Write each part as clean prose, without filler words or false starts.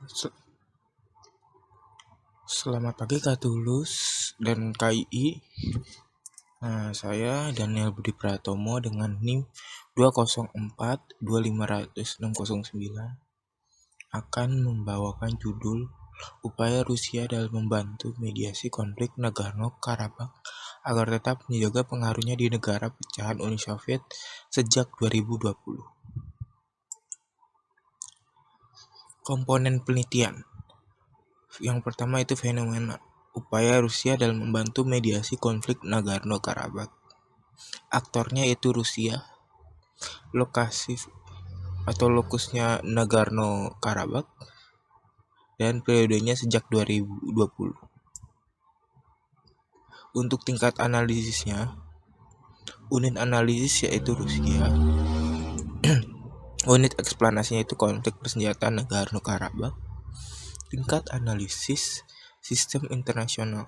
Se- Selamat pagi Kak Tulus dan KII. Saya Daniel Budi Pratomo dengan NIM 204-250-609 akan membawakan judul Upaya Rusia dalam membantu mediasi konflik Nagorno-Karabakh agar tetap menjaga pengaruhnya di negara pecahan Uni Soviet sejak 2020. Komponen penelitian. Yang pertama itu fenomena upaya Rusia dalam membantu mediasi konflik Nagorno-Karabakh. Aktornya yaitu Rusia. Lokasi atau lokusnya Nagorno-Karabakh dan periodenya sejak 2020. Untuk tingkat analisisnya, unit analisis yaitu Rusia. Unit eksplanasinya itu konflik bersenjata Nagorno-Karabakh. Tingkat analisis sistem internasional.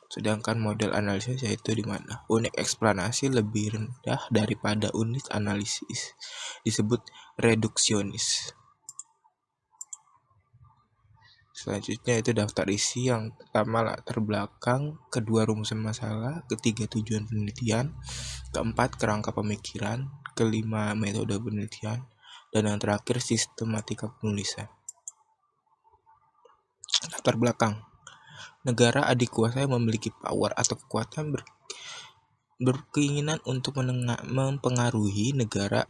Sedangkan model analisis yaitu di mana unit eksplanasi lebih rendah daripada unit analisis, disebut reduksionis. Selanjutnya itu daftar isi. Yang pertama latar belakang, kedua rumusan masalah, ketiga tujuan penelitian, keempat kerangka pemikiran, kelima metode penelitian, dan yang terakhir sistematika penulisan. Latar belakang. Negara adik kuasa yang memiliki power atau kekuatan berkeinginan untuk mempengaruhi negara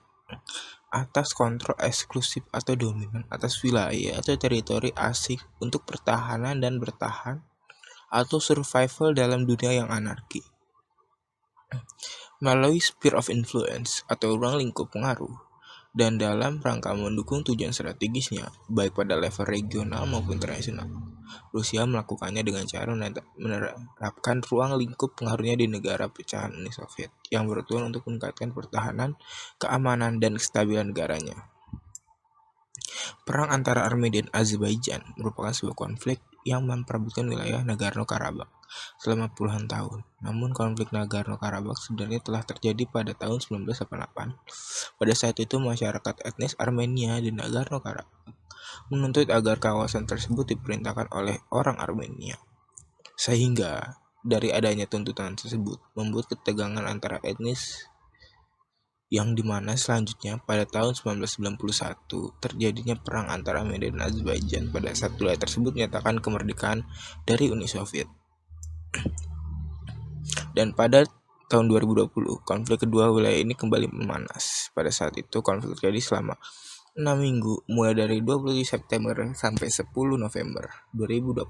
atas kontrol eksklusif atau dominan atas wilayah atau teritori asing untuk pertahanan dan bertahan atau survival dalam dunia yang anarki. Melalui sphere of influence atau ruang lingkup pengaruh dan dalam rangka mendukung tujuan strategisnya baik pada level regional maupun internasional. Rusia melakukannya dengan cara menerapkan ruang lingkup pengaruhnya di negara pecahan Uni Soviet yang bertujuan untuk meningkatkan pertahanan, keamanan, dan kestabilan negaranya. Perang antara Armenia dan Azerbaijan merupakan sebuah konflik yang memperebutkan wilayah Nagorno-Karabakh selama puluhan tahun. Namun konflik Nagorno-Karabakh sebenarnya telah terjadi pada tahun 1988. Pada saat itu masyarakat etnis Armenia di Nagorno-Karabakh menuntut agar kawasan tersebut diperintahkan oleh orang Armenia. Sehingga dari adanya tuntutan tersebut membuat ketegangan antara etnis yang dimana selanjutnya pada tahun 1991 terjadinya perang antara Armenia dan Azerbaijan pada saat wilayah tersebut menyatakan kemerdekaan dari Uni Soviet. Dan pada tahun 2020 konflik kedua wilayah ini kembali memanas. Pada saat itu konflik terjadi selama 6 minggu mulai dari 20 September sampai 10 November 2020.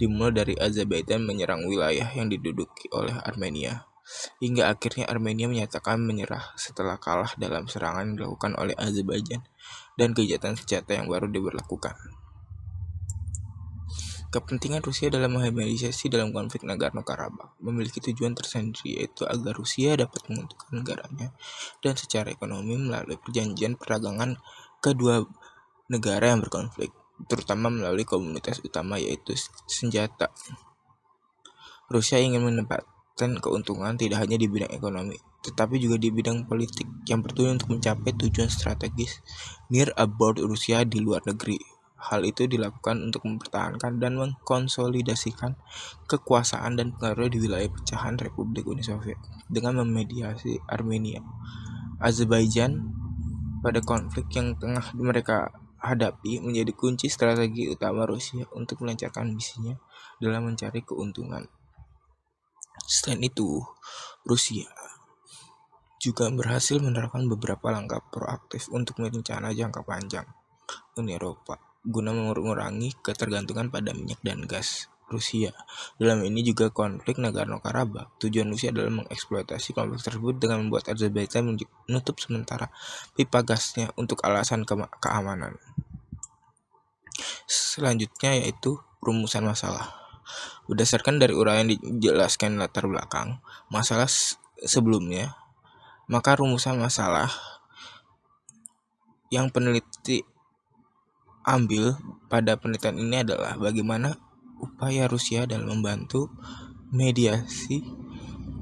Dimulai dari Azerbaijan menyerang wilayah yang diduduki oleh Armenia hingga akhirnya Armenia menyatakan menyerah setelah kalah dalam serangan yang dilakukan oleh Azerbaijan dan kejahatan senjata yang baru diberlakukan. Kepentingan Rusia dalam memediasi dalam konflik Nagorno-Karabakh memiliki tujuan tersendiri, yaitu agar Rusia dapat menguntungkan negaranya dan secara ekonomi melalui perjanjian perdagangan kedua negara yang berkonflik, terutama melalui komunitas utama yaitu senjata. Rusia ingin mendapatkan keuntungan tidak hanya di bidang ekonomi, tetapi juga di bidang politik yang bertujuan untuk mencapai tujuan strategis near about Rusia di luar negeri. Hal itu dilakukan untuk mempertahankan dan mengkonsolidasikan kekuasaan dan pengaruh di wilayah pecahan Republik Uni Soviet dengan memediasi Armenia, Azerbaijan pada konflik yang tengah mereka hadapi menjadi kunci strategi utama Rusia untuk melancarkan misinya dalam mencari keuntungan. Selain itu, Rusia juga berhasil menerapkan beberapa langkah proaktif untuk rencana jangka panjang Uni Eropa guna mengurangi ketergantungan pada minyak dan gas Rusia. Dalam ini juga konflik Nagorno-Karabakh. Tujuan Rusia adalah mengeksploitasi konflik tersebut dengan membuat Azerbaijan menutup sementara pipa gasnya untuk alasan keamanan. Selanjutnya yaitu rumusan masalah. Berdasarkan dari uraian dijelaskan latar belakang masalah sebelumnya, maka rumusan masalah yang peneliti ambil pada penelitian ini adalah bagaimana upaya Rusia dalam membantu mediasi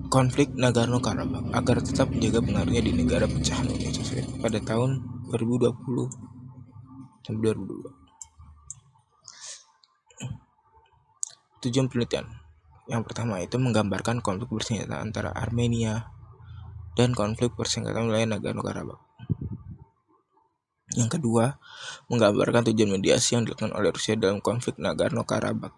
konflik Nagorno-Karabakh agar tetap menjaga pengaruhnya di negara pecahan Uni Soviet pada tahun 2020 sampai 2022. Tujuan penelitian yang pertama itu menggambarkan konflik bersenjata antara Armenia dan konflik persingkatan wilayah Nagorno-Karabakh. Yang kedua, menggambarkan tujuan mediasi yang dilakukan oleh Rusia dalam konflik Nagorno-Karabakh.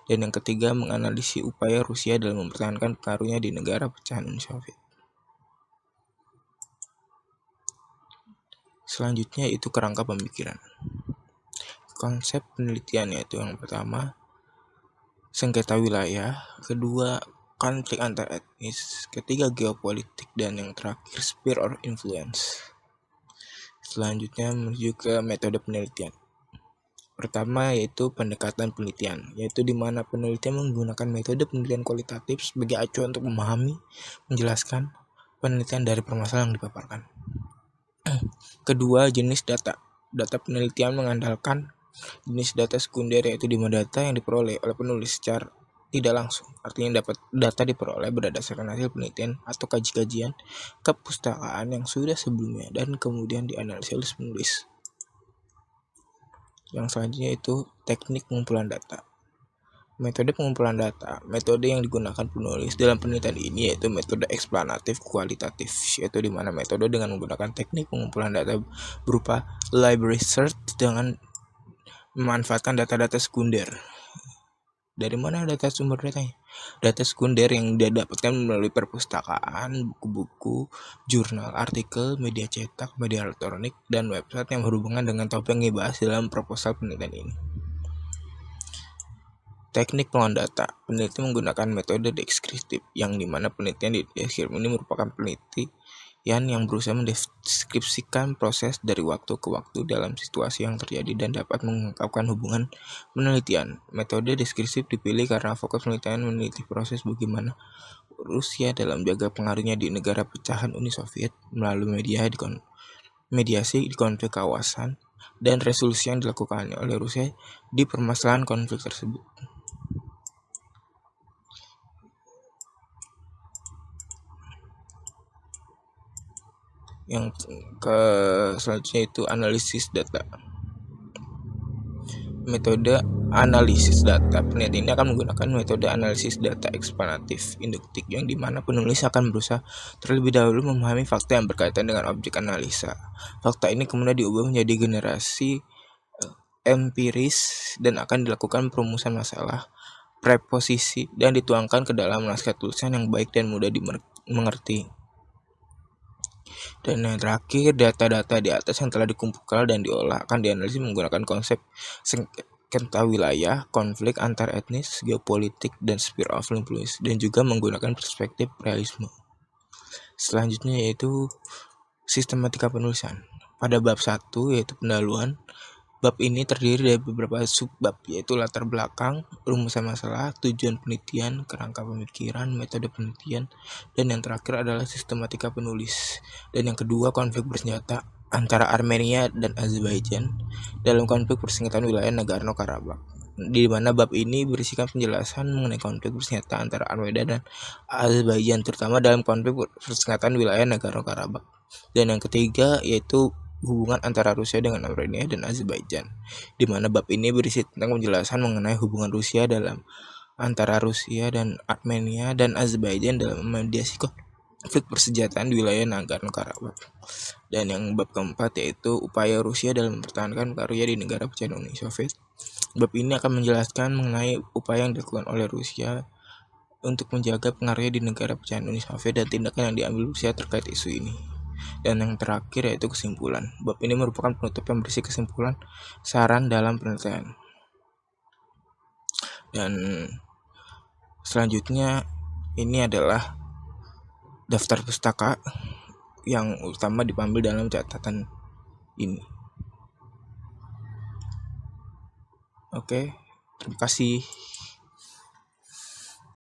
Dan yang ketiga, menganalisis upaya Rusia dalam mempertahankan pengaruhnya di negara pecahan Uni Soviet. Selanjutnya itu kerangka pemikiran. Konsep penelitian yaitu yang pertama, sengketa wilayah, kedua, konflik antar etnis, ketiga, geopolitik, dan yang terakhir, sphere of influence. Selanjutnya menuju ke metode penelitian. Pertama yaitu pendekatan penelitian, yaitu di mana penelitian menggunakan metode penelitian kualitatif sebagai acuan untuk memahami, menjelaskan penelitian dari permasalahan yang dipaparkan. Kedua, jenis data. Data penelitian mengandalkan jenis data sekunder, yaitu di mana data yang diperoleh oleh penulis secara tidak langsung. Artinya dapat data diperoleh berdasarkan hasil penelitian atau kajian kepustakaan yang sudah sebelumnya dan kemudian dianalisis oleh penulis. Yang selanjutnya itu teknik pengumpulan data. Metode pengumpulan data, metode yang digunakan penulis dalam penelitian ini yaitu metode eksplanatif kualitatif, yaitu di mana metode dengan menggunakan teknik pengumpulan data berupa library search dengan memanfaatkan data-data sekunder. Dari mana data sumber datanya? Data sekunder yang didapatkan melalui perpustakaan, buku-buku, jurnal, artikel, media cetak, media elektronik, dan website yang berhubungan dengan topik yang dibahas dalam proposal penelitian ini. Teknik pengolahan data. Peneliti menggunakan metode deskriptif, yang dimana penelitian di deskriptif ini merupakan penelitian yang berusaha mendeskripsikan proses dari waktu ke waktu dalam situasi yang terjadi dan dapat mengungkapkan hubungan penelitian. Metode deskriptif dipilih karena fokus penelitian meneliti proses bagaimana Rusia dalam menjaga pengaruhnya di negara pecahan Uni Soviet melalui mediasi di konflik kawasan dan resolusi yang dilakukan oleh Rusia di permasalahan konflik tersebut. Yang ke selanjutnya itu analisis data. Metode analisis data penelitian ini akan menggunakan metode analisis data eksplanatif induktif, yang dimana penulis akan berusaha terlebih dahulu memahami fakta yang berkaitan dengan objek analisa. Fakta ini kemudian diubah menjadi generasi empiris dan akan dilakukan perumusan masalah, preposisi, dan dituangkan ke dalam naskah tulisan yang baik dan mudah dimengerti. Dan yang terakhir, data-data di atas yang telah dikumpulkan dan diolah akan dianalisis menggunakan konsep sengketa wilayah, konflik antar etnis, geopolitik, dan sphere of influence, dan juga menggunakan perspektif realisme. Selanjutnya yaitu sistematika penulisan. Pada bab 1 yaitu pendahuluan, bab ini terdiri dari beberapa subbab, yaitu latar belakang, rumusan masalah, tujuan penelitian, kerangka pemikiran, metode penelitian, dan yang terakhir adalah sistematika penulis. Dan yang kedua, konflik bersenjata antara Armenia dan Azerbaijan dalam konflik persingkatan wilayah Nagorno-Karabakh, di mana bab ini berisikan penjelasan mengenai konflik bersenjata antara Armenia dan Azerbaijan, terutama dalam konflik persingkatan wilayah Nagorno-Karabakh. Dan yang ketiga yaitu hubungan antara Rusia dengan Armenia dan Azerbaijan, di mana bab ini berisi tentang penjelasan mengenai hubungan Rusia dalam antara Rusia dan Armenia dan Azerbaijan dalam mediasi konflik persenjataan di wilayah Nagorno-Karabakh. Dan yang bab keempat yaitu upaya Rusia dalam mempertahankan pengaruhnya di negara pecahan Uni Soviet. Bab ini akan menjelaskan mengenai upaya yang dilakukan oleh Rusia untuk menjaga pengaruhnya di negara pecahan Uni Soviet dan tindakan yang diambil Rusia terkait isu ini. Dan yang terakhir yaitu kesimpulan. Bab ini merupakan penutup yang berisi kesimpulan saran dalam penelitian. Dan selanjutnya ini adalah daftar pustaka yang utama diambil dalam catatan ini. Oke, terima kasih.